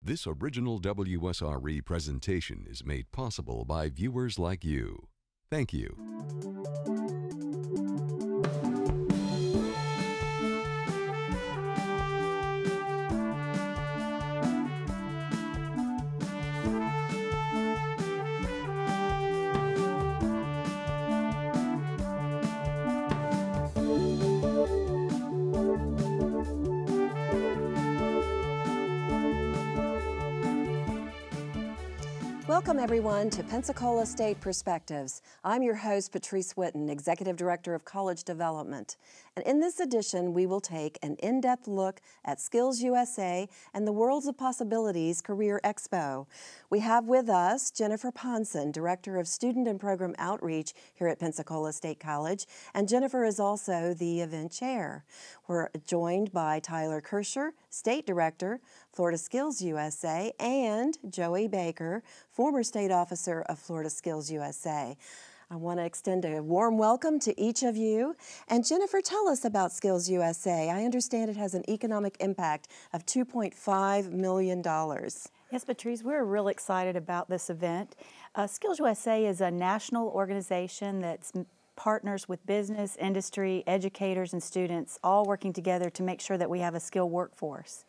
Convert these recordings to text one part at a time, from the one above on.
This original WSRE presentation is made possible by viewers like you. Thank you. Welcome everyone to Pensacola State Perspectives. I'm your host, Patrice Witten, Executive Director of College Development. And in this edition, we will take an in-depth look at SkillsUSA and the Worlds of Possibilities Career Expo. We have with us Jennifer Ponson, Director of Student and Program Outreach here at Pensacola State College, and Jennifer is also the event chair. We're joined by Tyler Kirscher, State Director, Florida SkillsUSA, and Joey Baker, former State Officer of Florida SkillsUSA. I want to extend a warm welcome to each of you. And Jennifer, tell us about SkillsUSA. I understand it has an economic impact of $2.5 million. Yes, Patrice, we're really excited about this event. SkillsUSA is a national organization that partners with business, industry, educators, and students, all working together to make sure that we have a skilled workforce.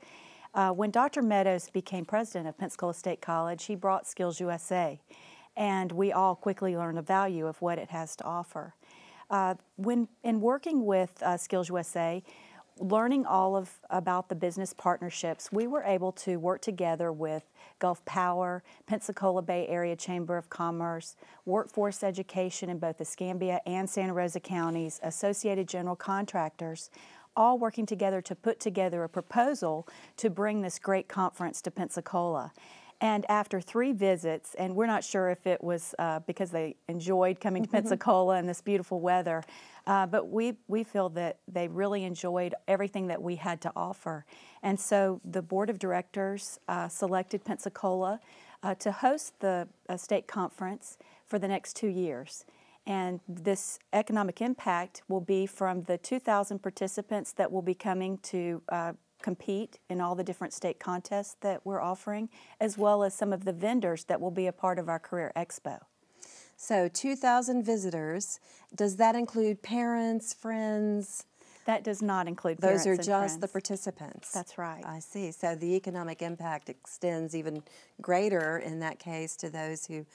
When Dr. Meadows became president of Pensacola State College, he brought SkillsUSA, and we all quickly learned the value of what it has to offer. In working with SkillsUSA, learning about the business partnerships, we were able to work together with Gulf Power, Pensacola Bay Area Chamber of Commerce, Workforce Education in both Escambia and Santa Rosa counties, Associated General Contractors, all working together to put together a proposal to bring this great conference to Pensacola. And after 3 visits, and we're not sure if it was because they enjoyed coming to Pensacola and this beautiful weather, but we feel that they really enjoyed everything that we had to offer. And so the Board of Directors selected Pensacola to host the state conference for the next 2 years. And this economic impact will be from the 2,000 participants that will be coming to compete in all the different state contests that we're offering, as well as some of the vendors that will be a part of our Career Expo. So 2,000 visitors. Does that include parents, friends? That does not include parents and friends. Those are just the participants. That's right. I see. So the economic impact extends even greater in that case to those who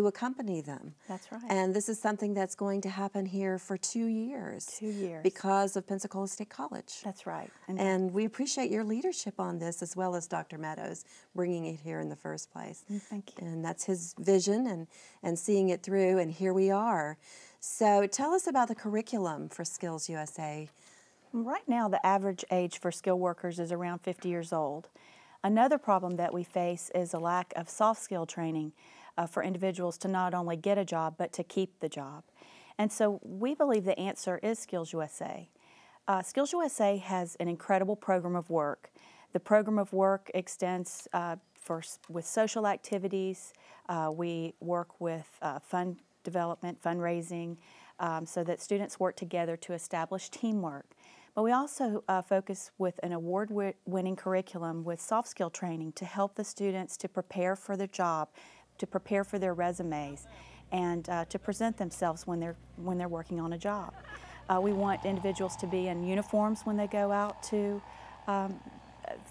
accompany them. That's right. And this is something that's going to happen here for 2 years. 2 years. Because of Pensacola State College. That's right. And we appreciate your leadership on this, as well as Dr. Meadows bringing it here in the first place. Thank you. And that's his vision and seeing it through, and here we are. So tell us about the curriculum for SkillsUSA. Right now, the average age for skilled workers is around 50 years old. Another problem that we face is a lack of soft skill training for individuals to not only get a job, but to keep the job. And so we believe the answer is SkillsUSA. SkillsUSA has an incredible program of work. The program of work extends with social activities. We work with fund development, fundraising, so that students work together to establish teamwork. But we also focus with an award-winning curriculum with soft skill training to help the students to prepare for their job, to prepare for their resumes, and to present themselves when they're working on a job. We want individuals to be in uniforms when they go out to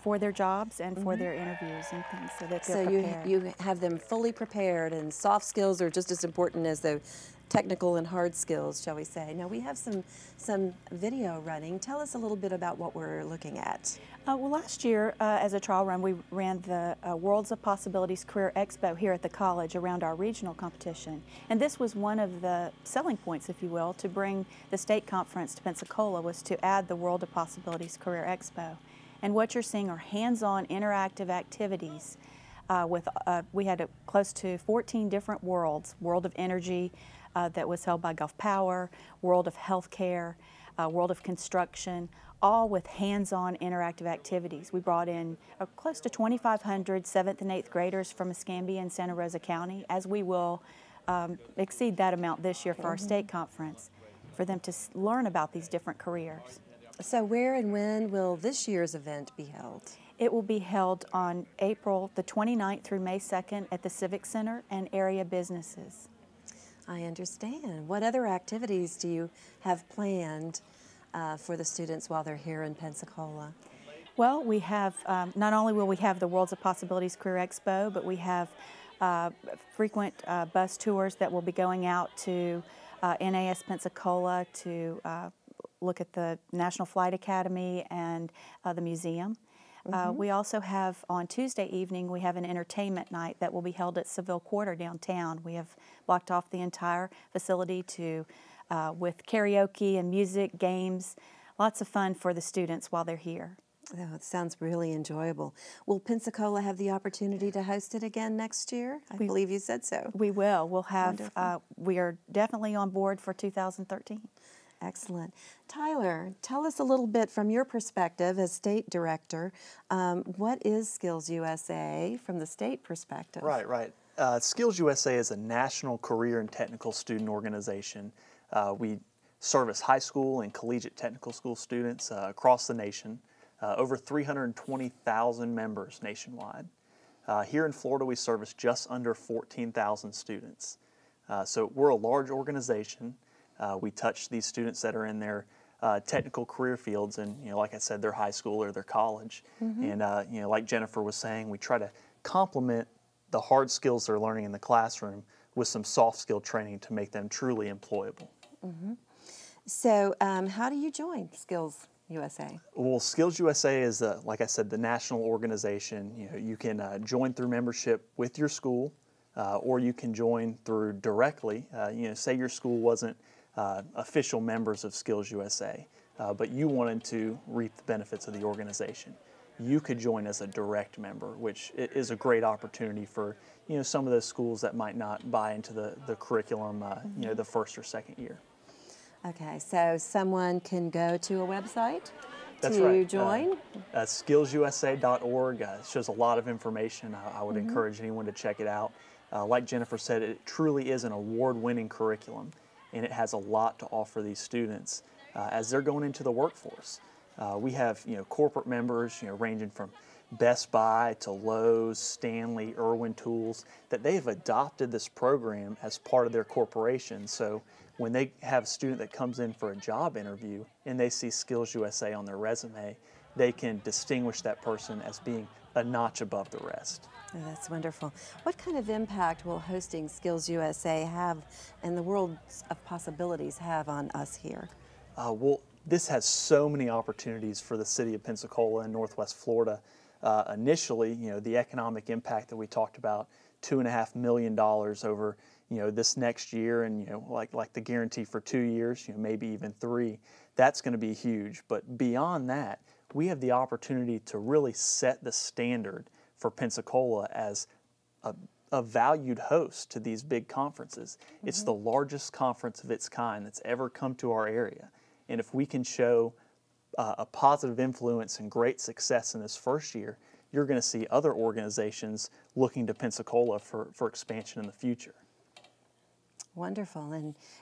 for their jobs and for their interviews and things, so that they're prepared. So you have them fully prepared, and soft skills are just as important as the technical and hard skills, shall we say. Now we have some video running. Tell us a little bit about what we're looking at. Well, last year, as a trial run, we ran the Worlds of Possibilities Career Expo here at the college around our regional competition. And this was one of the selling points, if you will, to bring the state conference to Pensacola, was to add the World of Possibilities Career Expo. And what you're seeing are hands-on interactive activities. We had close to 14 different worlds: World of Energy, that was held by Gulf Power, World of Healthcare, World of Construction, all with hands-on interactive activities. We brought in close to 2,500 7th and 8th graders from Escambia and Santa Rosa County, as we will exceed that amount this year for our state conference, for them to learn about these different careers. So where and when will this year's event be held? It will be held on April the 29th through May 2nd at the Civic Center and area businesses. I understand. What other activities do you have planned for the students while they're here in Pensacola? Well, we have, not only will we have the Worlds of Possibilities Career Expo, but we have frequent bus tours that will be going out to NAS Pensacola to look at the National Flight Academy and the museum. We also have, on Tuesday evening, we have an entertainment night that will be held at Seville Quarter downtown. We have blocked off the entire facility to with karaoke and music, games, lots of fun for the students while they're here. Oh, it sounds really enjoyable. Will Pensacola have the opportunity to host it again next year? I believe you said so. We will. We'll have, we are definitely on board for 2013. Excellent. Tyler, tell us a little bit from your perspective as state director. What is SkillsUSA from the state perspective? Right. SkillsUSA is a national career and technical student organization. We service high school and collegiate technical school students across the nation. Over 320,000 members nationwide. Here in Florida, we service just under 14,000 students. So we're a large organization. We touch these students that are in their technical career fields, and like I said, their high school or their college. And like Jennifer was saying, we try to complement the hard skills they're learning in the classroom with some soft skill training to make them truly employable. So how do you join SkillsUSA? Well, SkillsUSA is, like I said, the national organization. You can join through membership with your school, or you can join through directly. Say your school wasn't official members of SkillsUSA, but you wanted to reap the benefits of the organization. You could join as a direct member, which is a great opportunity for some of those schools that might not buy into the curriculum, the first or second year. Okay, so someone can go to a website to join? SkillsUSA.org shows a lot of information. I would encourage anyone to check it out. Like Jennifer said, it truly is an award-winning curriculum, and it has a lot to offer these students as they're going into the workforce. We have corporate members ranging from Best Buy to Lowe's, Stanley, Irwin Tools, that they have adopted this program as part of their corporation. So when they have a student that comes in for a job interview and they see SkillsUSA on their resume, they can distinguish that person as being a notch above the rest. Oh, that's wonderful. What kind of impact will hosting SkillsUSA have and the world of possibilities have on us here? Well, this has so many opportunities for the city of Pensacola and Northwest Florida. Initially, the economic impact that we talked about, $2.5 million over this next year, and like the guarantee for 2 years, maybe even 3. That's going to be huge. But beyond that, we have the opportunity to really set the standard for Pensacola as a valued host to these big conferences. It's the largest conference of its kind that's ever come to our area. And if we can show a positive influence and great success in this first year, you're going to see other organizations looking to Pensacola for expansion in the future. Wonderful.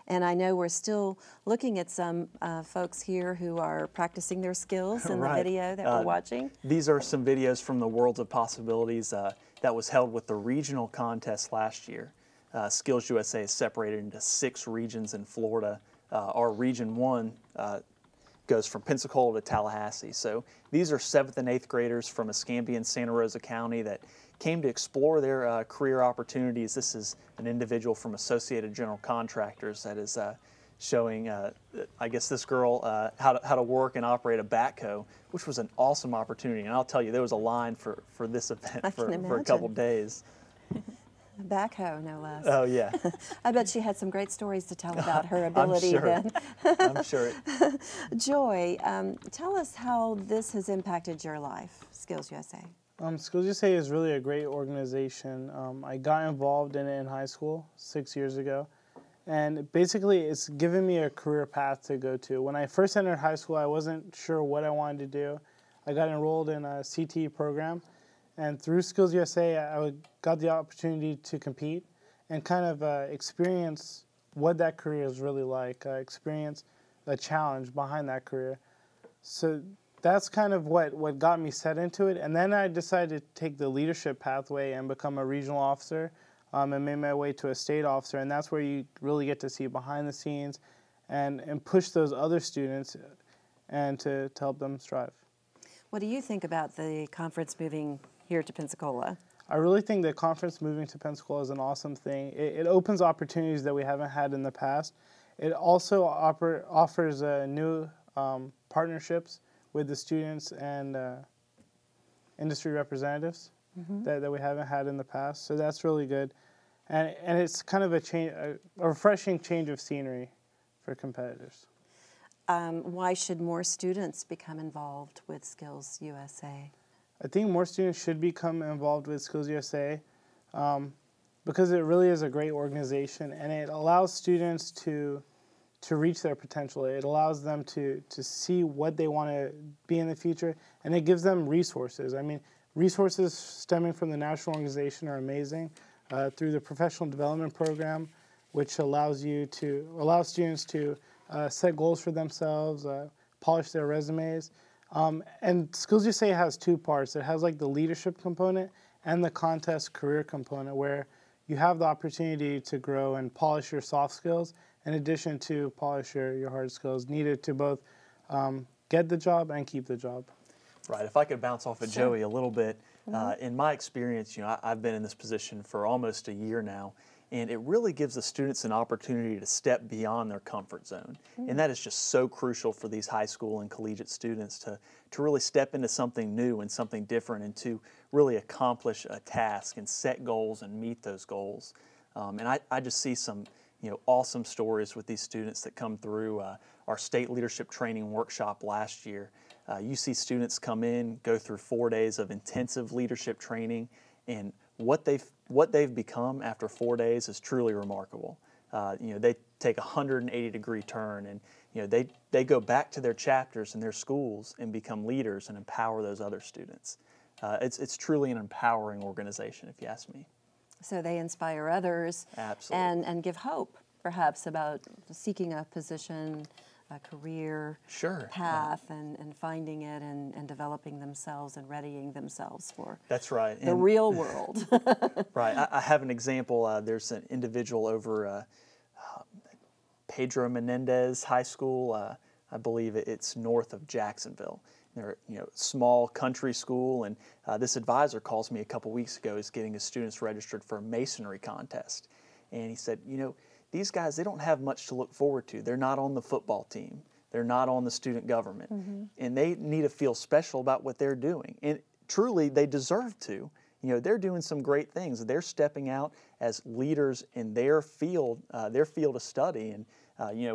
And I know we're still looking at some folks here who are practicing their skills in the video that we're watching. These are some videos from the Worlds of Possibilities that was held with the regional contest last year. SkillsUSA is separated into 6 regions in Florida. Our Region 1 goes from Pensacola to Tallahassee. So these are 7th and 8th graders from Escambia and Santa Rosa County that came to explore their career opportunities. This is an individual from Associated General Contractors that is showing, I guess, this girl how to work and operate a backhoe, which was an awesome opportunity. And I'll tell you, there was a line for this event for a couple days. Backhoe, no less. Oh, yeah. I bet she had some great stories to tell about her ability then. I'm sure. Joy, tell us how this has impacted your life, SkillsUSA. SkillsUSA is really a great organization. I got involved in it in high school 6 years ago, and basically it's given me a career path to go to. When I first entered high school, I wasn't sure what I wanted to do. I got enrolled in a CTE program, and through SkillsUSA, I got the opportunity to compete and kind of experience what that career is really like, experience the challenge behind that career. So that's kind of what got me set into it. And then I decided to take the leadership pathway and become a regional officer, and made my way to a state officer. And that's where you really get to see behind the scenes and push those other students and to help them strive. What do you think about the conference moving here to Pensacola? I really think the conference moving to Pensacola is an awesome thing. It opens opportunities that we haven't had in the past. It also offers new partnerships with the students and industry representatives that we haven't had in the past. So that's really good. And it's kind of a refreshing change of scenery for competitors. Why should more students become involved with SkillsUSA? I think more students should become involved with SkillsUSA because it really is a great organization, and it allows students to reach their potential. It allows them to see what they want to be in the future, and it gives them resources. I mean, resources stemming from the national organization are amazing through the professional development program, which allows students to set goals for themselves, polish their resumes. And SkillsUSA has two parts. It has like the leadership component and the contest career component, where you have the opportunity to grow and polish your soft skills in addition to polish your hard skills needed to both get the job and keep the job. Right. If I could bounce off of Joey a little bit, in my experience, I've been in this position for almost a year now, and it really gives the students an opportunity to step beyond their comfort zone. And that is just so crucial for these high school and collegiate students to really step into something new and something different, and to really accomplish a task and set goals and meet those goals. And I just see some awesome stories with these students that come through our state leadership training workshop last year. You see students come in, go through 4 days of intensive leadership training, and what they've become after 4 days is truly remarkable. They take a 180-degree turn, and they go back to their chapters and their schools and become leaders and empower those other students. It's truly an empowering organization, if you ask me. So they inspire others. Absolutely. And give hope, perhaps, about seeking a position, a career path, and finding it and developing themselves and readying themselves for That's right. the real world. Right. I have an example. There's an individual over Pedro Menendez High School. I believe it's north of Jacksonville. They're small country school, and this advisor calls me a couple weeks ago. He's getting his students registered for a masonry contest, and he said, these guys, they don't have much to look forward to. They're not on the football team. They're not on the student government. And they need to feel special about what they're doing. And truly, they deserve to. They're doing some great things. They're stepping out as leaders in their field of study, and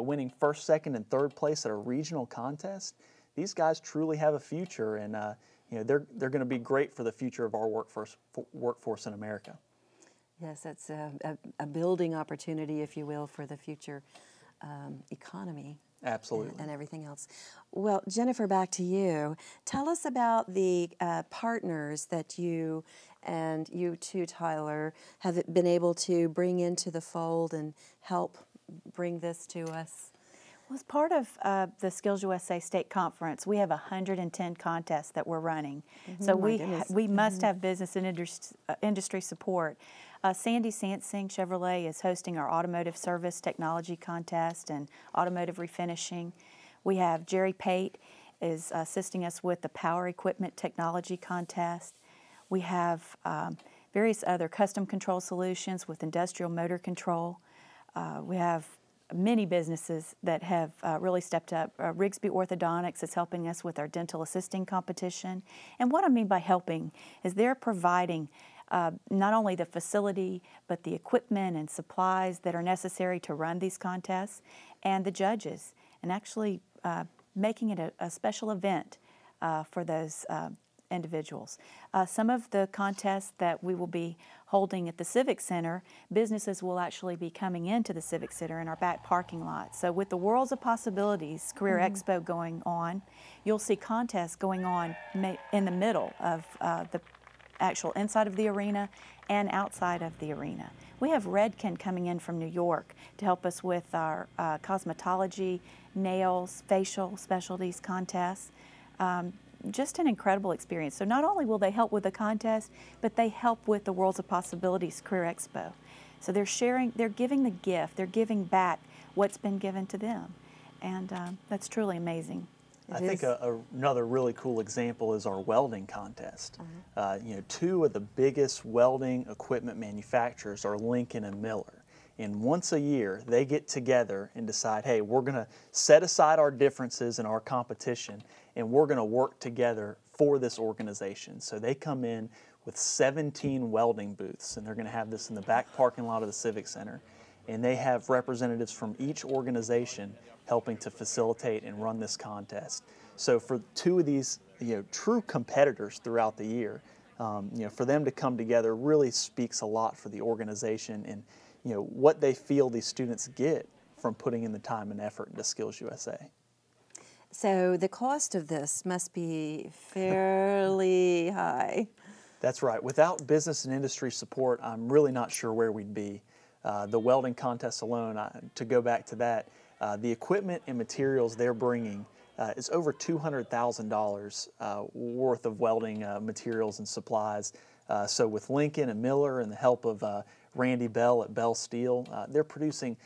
winning first, second, and third place at a regional contest. These guys truly have a future, and they're going to be great for the future of our workforce in America. Yes, it's a building opportunity, if you will, for the future economy. Absolutely. And everything else. Well, Jennifer, back to you. Tell us about the partners that you and you too, Tyler, have been able to bring into the fold and help bring this to us. Well, as part of the SkillsUSA State Conference, we have 110 contests that we're running. So we must have business and industry support. Sandy Sansing Chevrolet is hosting our Automotive Service Technology Contest and Automotive Refinishing. We have Jerry Pate is assisting us with the Power Equipment Technology Contest. We have various other custom control solutions with industrial motor control. We have many businesses that have really stepped up. Rigsby Orthodontics is helping us with our dental assisting competition. And what I mean by helping is they're providing not only the facility, but the equipment and supplies that are necessary to run these contests, and the judges, and actually making it a special event for those individuals. Some of the contests that we will be holding at the Civic Center, businesses will actually be coming into the Civic Center in our back parking lot. So with the Worlds of Possibilities Career Expo going on, you'll see contests going on in the middle of the actual inside of the arena and outside of the arena. We have Redken coming in from New York to help us with our cosmetology, nails, facial specialties contests. just an incredible experience. So not only will they help with the contest, but they help with the Worlds of Possibilities Career Expo. So they're sharing, they're giving the gift, they're giving back what's been given to them. And that's truly amazing. I think another really cool example is our welding contest. You know, two of the biggest welding equipment manufacturers are Lincoln and Miller. And once a year, they get together and decide, hey, we're going to set aside our differences and our competition, and we're going to work together for this organization. So they come in with 17 welding booths, and they're going to have this in the back parking lot of the Civic Center. And they have representatives from each organization helping to facilitate and run this contest. So for two of these, you know, true competitors throughout the year, you know, for them to come together really speaks a lot for the organization and, you know, what they feel these students get from putting in the time and effort into SkillsUSA. So the cost of this must be fairly high. That's right. Without business and industry support, I'm really not sure where we'd be. The welding contest alone, to go back to that, the equipment and materials they're bringing is over $200,000 worth of welding materials and supplies. So with Lincoln and Miller and the help of Randy Bell at Bell Steel, they're producing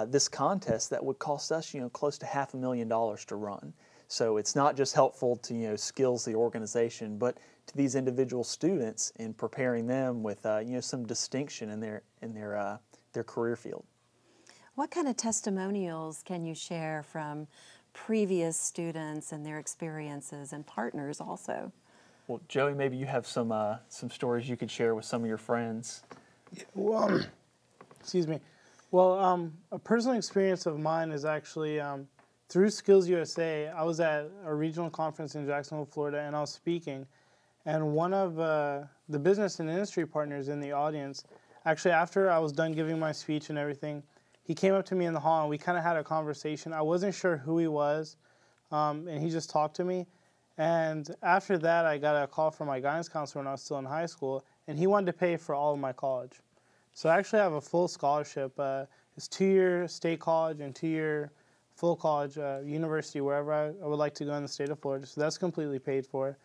this contest that would cost us, you know, close to $500,000 to run. So it's not just helpful to, you know, Skills, the organization, but to these individual students in preparing them with, you know, some distinction in their career field. What kind of testimonials can you share from previous students and their experiences and partners also? Well, Joey, maybe you have some stories you could share with some of your friends. Well, excuse me. Well, a personal experience of mine is actually through SkillsUSA. I was at a regional conference in Jacksonville, Florida, and I was speaking. And one of the business and industry partners in the audience, actually after I was done giving my speech and everything, he came up to me in the hall and we kind of had a conversation. I wasn't sure who he was, and he just talked to me. And after that, I got a call from my guidance counselor when I was still in high school, and he wanted to pay for all of my college. So I actually have a full scholarship. It's 2-year state college and 2-year full college university, wherever I would like to go in the state of Florida. So that's completely paid for.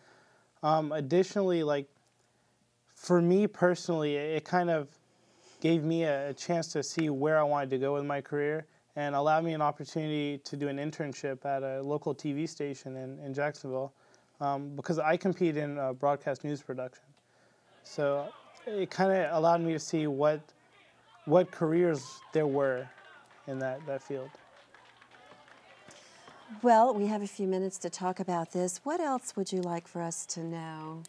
Additionally, like for me personally, it kind of gave me a chance to see where I wanted to go with my career and allowed me an opportunity to do an internship at a local TV station in Jacksonville because I compete in broadcast news production. So it kind of allowed me to see what careers there were in that field. Well, we have a few minutes to talk about this. What else would you like for us to know?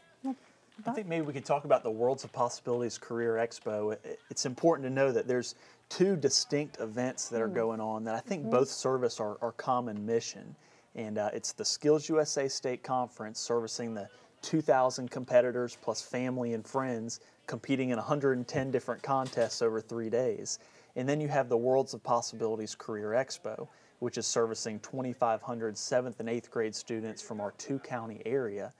I think maybe we could talk about the Worlds of Possibilities Career Expo. It's important to know that there's two distinct events that are going on that I think both service our common mission. And it's the SkillsUSA State Conference servicing the 2,000 competitors plus family and friends competing in 110 different contests over 3 days. And then you have the Worlds of Possibilities Career Expo, which is servicing 2,500 7th and 8th grade students from our 2-county area.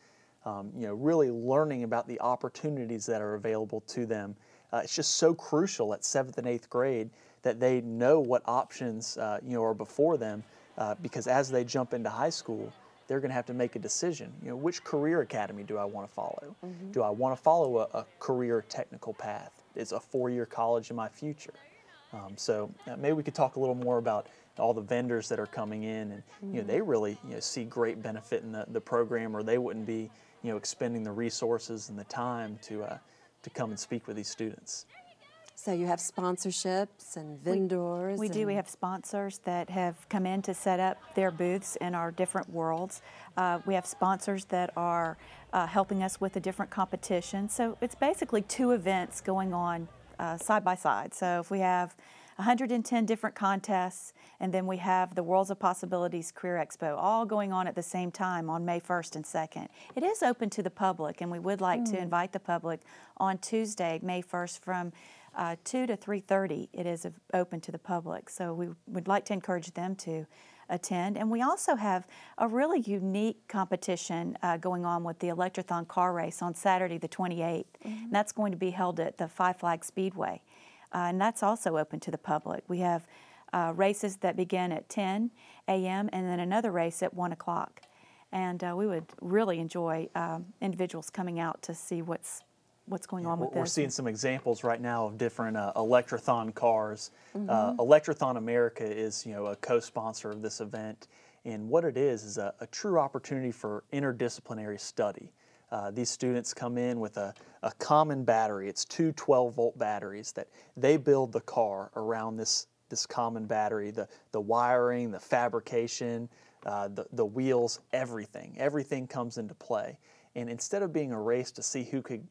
You know, really learning about the opportunities that are available to them. It's just so crucial at 7th and 8th grade that they know what options you know, are before them because as they jump into high school, they're going to have to make a decision. You know, which career academy do I want to follow? Do I want to follow a career technical path? Is a 4-year college in my future? So maybe we could talk a little more about all the vendors that are coming in, and you know, they really, you know, see great benefit in the program, or they wouldn't be, you know, expending the resources and the time to come and speak with these students. So you have sponsorships and vendors. We do. We have sponsors that have come in to set up their booths in our different worlds. We have sponsors that are helping us with the different competitions. So it's basically 2 events going on side by side. So if we have 110 different contests, and then we have the Worlds of Possibilities Career Expo, all going on at the same time on May 1st and 2nd. It is open to the public, and we would like to invite the public on Tuesday, May 1st from 2 to 3:30. It is open to the public, so we would like to encourage them to attend. And we also have a really unique competition going on with the Electrothon car race on Saturday the 28th. And that's going to be held at the Five Flag Speedway. And that's also open to the public. We have races that begin at 10 a.m. and then another race at 1 o'clock. And we would really enjoy individuals coming out to see what's going on with this. We're seeing some examples right now of different Electrothon cars. Electrothon America is, a co-sponsor of this event, and what it is a true opportunity for interdisciplinary study. These students come in with a common battery. It's two 12-volt batteries that they build the car around this common battery, the wiring, the fabrication, the wheels, everything comes into play. And instead of being a race to see who could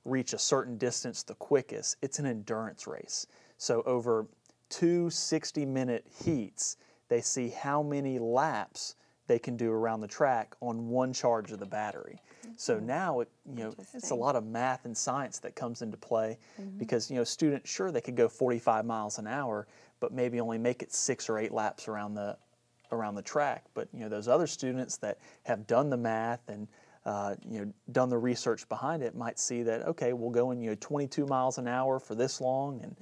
reach a certain distance the quickest, it's an endurance race. So over 2 60-minute heats, they see how many laps they can do around the track on one charge of the battery. So now it's a lot of math and science that comes into play, because students, sure, they could go 45 miles an hour, but maybe only make it 6 or 8 laps around the track. But those other students that have done the math and done the research behind it might see that, okay, we'll go in 22 miles an hour for this long, and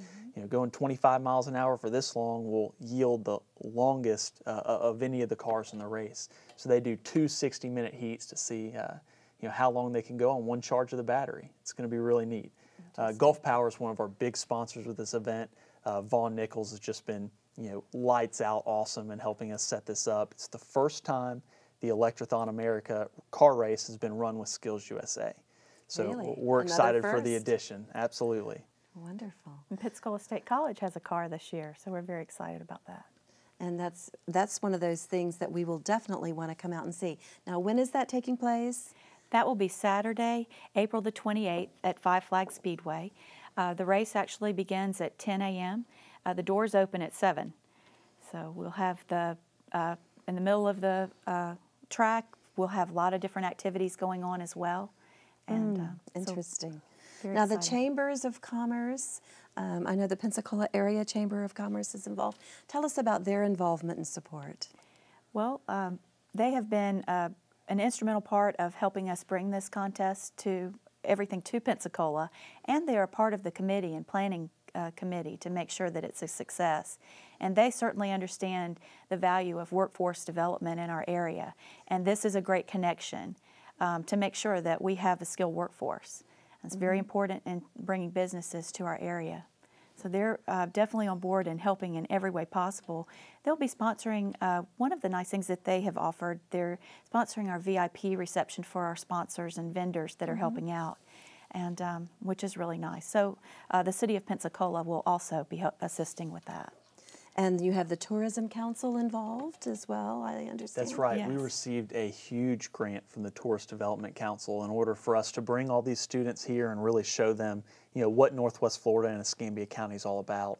going 25 miles an hour for this long will yield the longest of any of the cars in the race. So they do 2 60-minute heats to see how long they can go on one charge of the battery. It's going to be really neat. Gulf Power is one of our big sponsors with this event. Vaughn Nichols has just been lights out awesome in helping us set this up. It's the first time the Electrothon America car race has been run with SkillsUSA. So really? We're excited Another for the first? addition. Absolutely. Wonderful. And Pensacola State College has a car this year, so we're very excited about that. And that's one of those things that we will definitely want to come out and see. Now, when is that taking place? That will be Saturday, April the 28th at Five Flags Speedway. The race actually begins at 10 a.m. The doors open at 7. So we'll have in the middle of the track, we'll have a lot of different activities going on as well. And Interesting. So now, exciting. the Chambers of Commerce, I know the Pensacola Area Chamber of Commerce is involved. Tell us about their involvement and support. Well, they have been an instrumental part of helping us bring this contest to Pensacola, and they are part of the committee and planning committee to make sure that it's a success. And they certainly understand the value of workforce development in our area, and this is a great connection to make sure that we have a skilled workforce. It's very important in bringing businesses to our area. So they're definitely on board and helping in every way possible. They'll be sponsoring, one of the nice things that they have offered, they're sponsoring our VIP reception for our sponsors and vendors that are helping out, and which is really nice. So the City of Pensacola will also be assisting with that. And you have the Tourism Council involved as well, I understand. That's right. Yes. We received a huge grant from the Tourist Development Council in order for us to bring all these students here and really show them, what Northwest Florida and Escambia County is all about.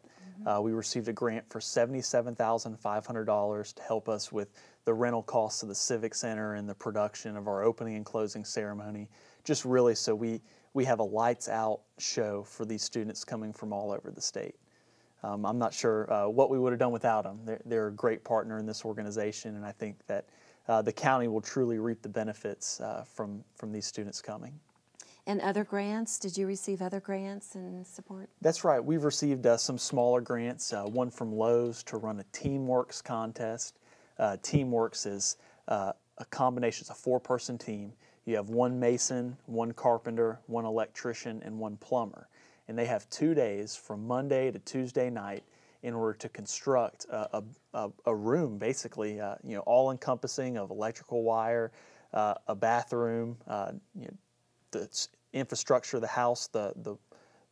We received a grant for $77,500 to help us with the rental costs of the Civic Center and the production of our opening and closing ceremony, just really so we have a lights-out show for these students coming from all over the state. I'm not sure what we would have done without them. They're a great partner in this organization, and I think that the county will truly reap the benefits from these students coming. And other grants? Did you receive other grants and support? That's right. We've received some smaller grants, one from Lowe's to run a Teamworks contest. Teamworks is a combination, it's a 4-person team. You have one mason, one carpenter, one electrician, and one plumber. And they have 2 days from Monday to Tuesday night in order to construct a room, basically, all encompassing of electrical wire, a bathroom, the infrastructure of the house, the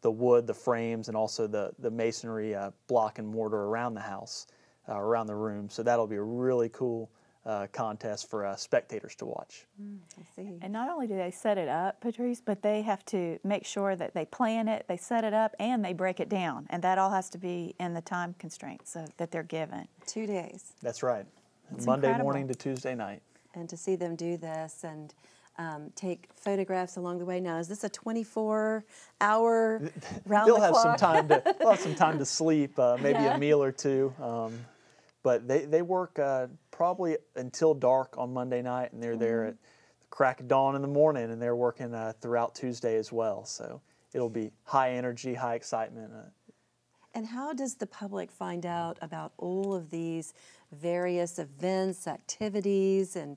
wood, the frames, and also the masonry block and mortar around the house, around the room. So that'll be a really cool contest for spectators to watch. I see. And not only do they set it up, Patrice, but they have to make sure that they plan it, they set it up, and they break it down. And that all has to be in the time constraints that they're given. 2 days. That's right. It's Monday incredible. morning to Tuesday night. And to see them do this and take photographs along the way. Now, is this a 24-hour round They'll the have clock? they'll have some time to sleep, maybe Yeah. a meal or two. But they work probably until dark on Monday night, and they're there at the crack of dawn in the morning, and they're working throughout Tuesday as well. So it'll be high energy, high excitement. And how does the public find out about all of these various events, activities, and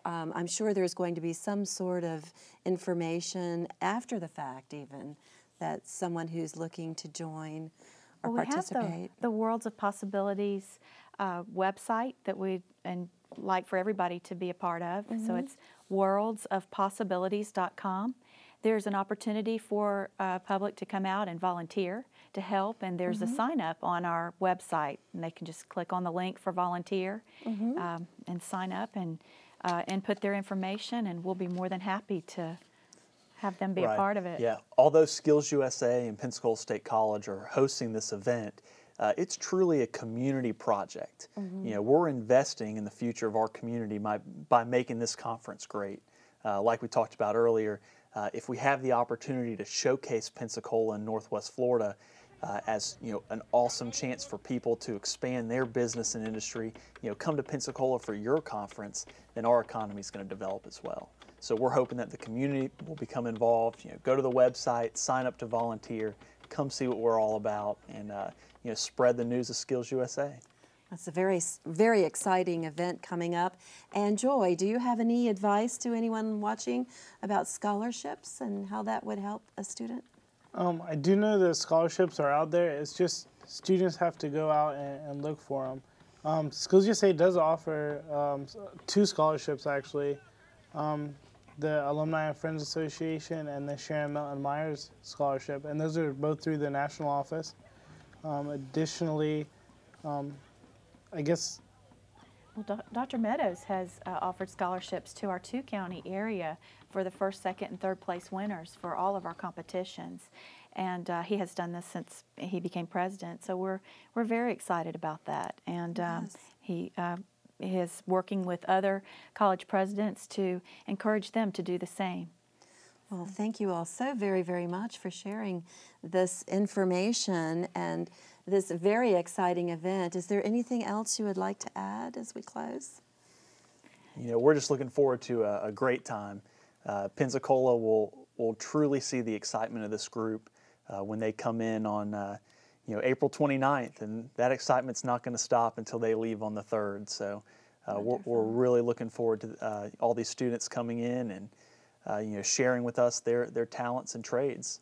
I'm sure there's going to be some sort of information after the fact even, that someone who's looking to join or participate. We have the Worlds of Possibilities website that we'd like for everybody to be a part of. So it's worldsofpossibilities.com. There's an opportunity for public to come out and volunteer to help, and there's a sign up on our website, and they can just click on the link for volunteer and sign up and input their information, and we'll be more than happy to have them be a part of it. Yeah, although SkillsUSA and Pensacola State College are hosting this event, it's truly a community project. You know, we're investing in the future of our community by making this conference great. Like we talked about earlier, if we have the opportunity to showcase Pensacola and Northwest Florida as an awesome chance for people to expand their business and industry, come to Pensacola for your conference, then our economy is going to develop as well. So we're hoping that the community will become involved. Go to the website, sign up to volunteer, come see what we're all about, and spread the news of SkillsUSA. That's a very, very exciting event coming up. And Joy, do you have any advice to anyone watching about scholarships and how that would help a student? I do know that scholarships are out there. It's just students have to go out and look for them. SkillsUSA does offer 2 scholarships actually. The Alumni and Friends Association and the Sharon Melton Myers Scholarship, and those are both through the national office. Additionally, I guess... Well, Dr. Meadows has offered scholarships to our 2-county area for the first, second, and third place winners for all of our competitions, and he has done this since he became president. So we're very excited about that, and he is working with other college presidents to encourage them to do the same. Well, thank you all so very, very much for sharing this information and this very exciting event. Is there anything else you would like to add as we close? We're just looking forward to a great time. Pensacola will truly see the excitement of this group when they come in on April 29th, and that excitement's not going to stop until they leave on the 3rd. So we're really looking forward to all these students coming in and sharing with us their talents and trades,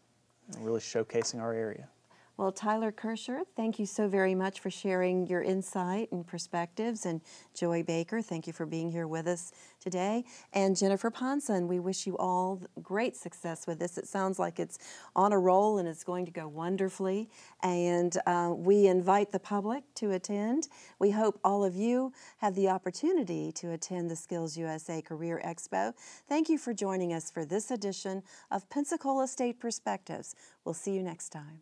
and really showcasing our area. Well, Tyler Kirscher, thank you so very much for sharing your insight and perspectives. And Joy Baker, thank you for being here with us today. And Jennifer Ponson, we wish you all great success with this. It sounds like it's on a roll and it's going to go wonderfully. And we invite the public to attend. We hope all of you have the opportunity to attend the SkillsUSA Career Expo. Thank you for joining us for this edition of Pensacola State Perspectives. We'll see you next time.